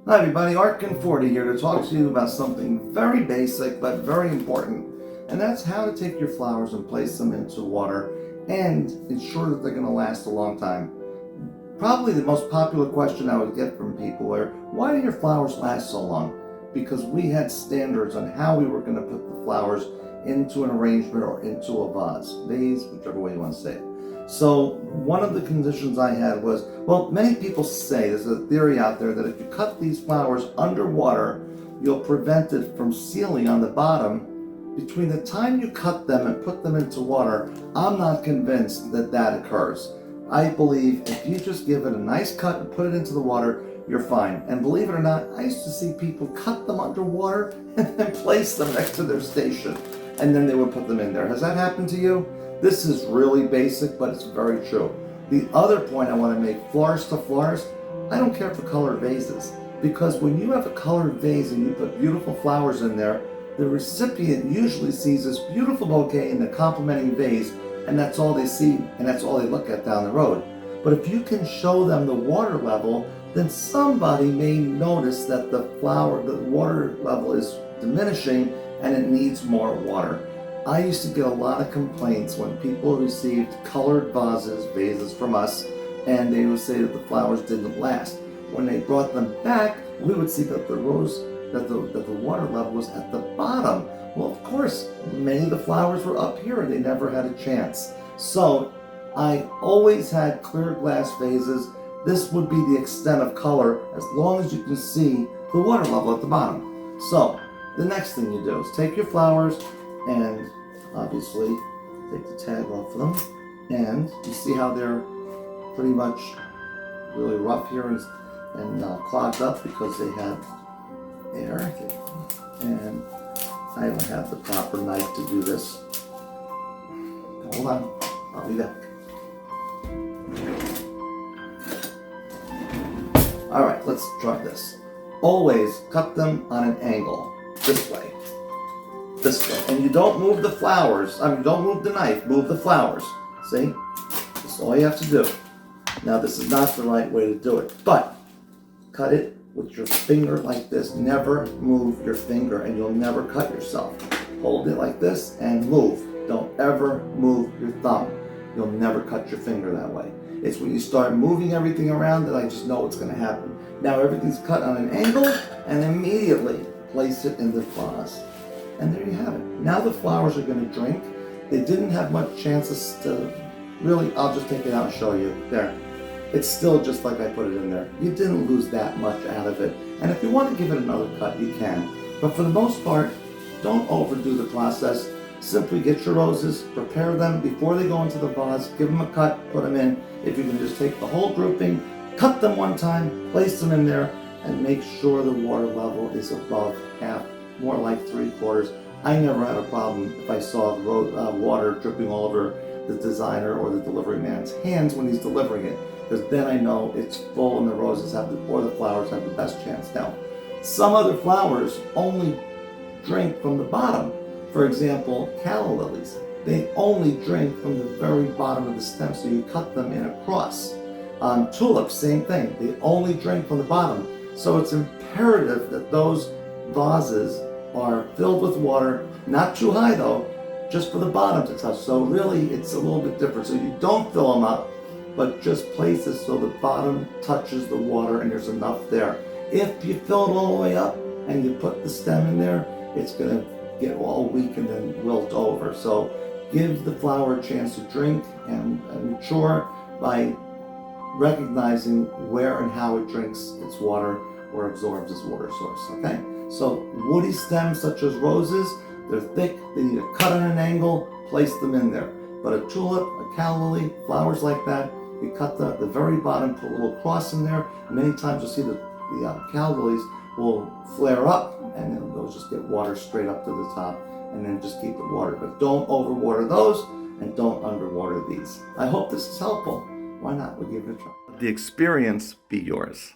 Hi everybody, Arkin40 here to talk to you about something very basic but very important, and that's how to take your flowers and place them into water and ensure that they're going to last a long time. Probably the most popular question I would get from people are, why do your flowers last so long? Because we had standards on how we were going to put the flowers into an arrangement or into a vase, whichever way you want to say it. So one of the conditions I had was, well, many people say, there's a theory out there that if you cut these flowers underwater, you'll prevent it from sealing on the bottom. Between the time you cut them and put them into water, I'm not convinced that that occurs. I believe if you just give it a nice cut and put it into the water, you're fine. And believe it or not, I used to see people cut them underwater and then place them next to their station, and then they would put them in there. Has that happened to you? This is really basic, but it's very true. The other point I want to make, florist to florist, I don't care for colored vases, because when you have a colored vase and you put beautiful flowers in there, the recipient usually sees this beautiful bouquet in the complementing vase, and that's all they see, and that's all they look at down the road. But if you can show them the water level, then somebody may notice that the water level is diminishing and it needs more water. I used to get a lot of complaints when people received colored vases from us, and they would say that the flowers didn't last. When they brought them back, we would see that the water level was at the bottom. Well, of course, many of the flowers were up here and they never had a chance. So I always had clear glass vases. This would be the extent of color as long as you can see the water level at the bottom. So the next thing you do is take your flowers and obviously take the tag off of them, and you see how they're pretty much really rough here and clogged up because they had air, and I don't have the proper knife to do this. Hold on, I'll be back. Alright, let's try this. Always cut them on an angle, this way. And you don't move the flowers, don't move the knife, move the flowers. See? That's all you have to do. Now this is not the right way to do it, but cut it with your finger like this. Never move your finger and you'll never cut yourself. Hold it like this and move. Don't ever move your thumb. You'll never cut your finger that way. It's when you start moving everything around that I just know what's going to happen. Now everything's cut on an angle, and immediately place it in the vase. And there you have it. Now the flowers are going to drink. They didn't have much chances to really, I'll just take it out and show you. There. It's still just like I put it in there. You didn't lose that much out of it. And if you want to give it another cut, you can. But for the most part, don't overdo the process. Simply get your roses, prepare them before they go into the vase, give them a cut, put them in. If you can just take the whole grouping, cut them one time, place them in there, and make sure the water level is above half, more like 3/4. I never had a problem if I saw water dripping all over the designer or the delivery man's hands when he's delivering it, because then I know it's full and the roses or the flowers have the best chance. Now, some other flowers only drink from the bottom. For example, calla lilies, they only drink from the very bottom of the stem, so you cut them in a cross. Tulips, same thing, they only drink from the bottom. So it's imperative that those vases are filled with water, not too high though, just for the bottom to touch. So really it's a little bit different. So you don't fill them up, but just place it so the bottom touches the water and there's enough there. If you fill it all the way up and you put the stem in there, it's going to get all weak and then wilt over. So give the flower a chance to drink and mature by recognizing where and how it drinks its water or absorbs its water source. Okay? So woody stems such as roses, they're thick, they need a cut on an angle, place them in there. But a tulip, a calla lily, flowers like that, you cut the very bottom, put a little cross in there. Many times you'll see the calla lilies will flare up and then they'll just get water straight up to the top, and then just keep the water. But don't overwater those and don't underwater these. I hope this is helpful. Why not? We'll give it a try. The experience be yours.